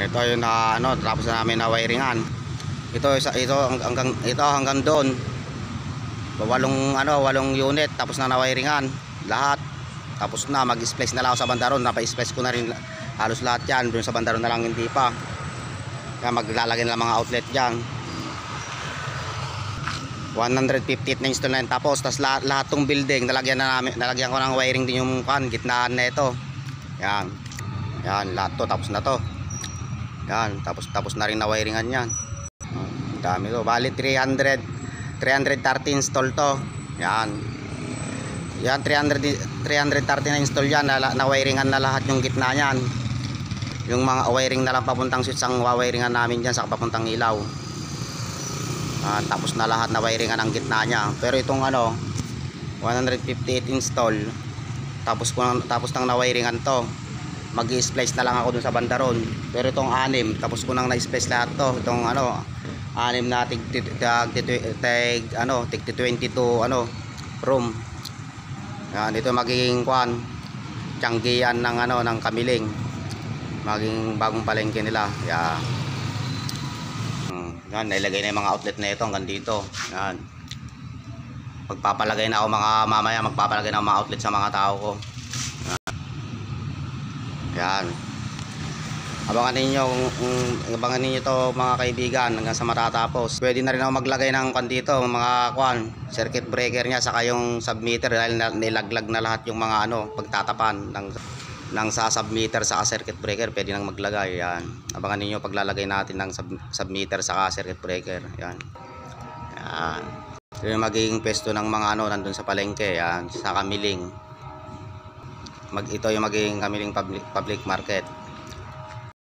Ito yung na ano, tapos na namin na wiringan. Ito hanggang doon. Walong unit tapos na wiringan lahat. Tapos na mag-splice na lang ako sa bandaron. Napa-splice ko na rin halos lahat yan. Doon sa bandaron na lang hindi pa. Kaya maglalagay na lang mga outlet diyan. 158 na install na yun. Tapos lahat tong building nalagyan ko ng wiring din yung gitnaan na ito. Yan. Yan lahat to tapos na to. Yan, tapos na rin na wiringan yan. Dami to. Bali 330 install to. Yan. Yan 330 na install yan. Na wiringan na lahat yung gitna niyan. Yung mga wiring na lang papuntang switch ang wiringan namin diyan sa papuntang ilaw. Tapos na lahat na wiringan ang gitna niya. Pero itong 158 install tapos nang na wiringan to. Mag-i-splice na lang ako dun sa bandaron. Pero itong 6 tapos ko nang na-splice lahat to. Itong 6 na tig 22 room. Yan, dito magiging tiyanggian ng Kamiling. Maging bagong palengke nila. Yan. Yan, nailagay na yung mga outlet na ito hanggang dito. Yan. Magpapalagay na ako mamaya magpapalagay na ako mga outlet sa mga tao ko. Yan. Abangan ninyo to mga kaibigan hanggang sa matatapos. Pwede na rin ako maglagay ng dito, mga circuit breaker niya saka yung submeter dahil nilaglag na lahat yung mga pagtatapan ng sa submeter saka circuit breaker. Pwede nang maglagay. Yan. Abangan ninyo paglalagay natin ng submeter saka circuit breaker. Yan. Yan. Ito yung magiging pesto ng mga nandun sa palengke. Yan. Sa Kamiling. Ito yung magiging Kamiling public market.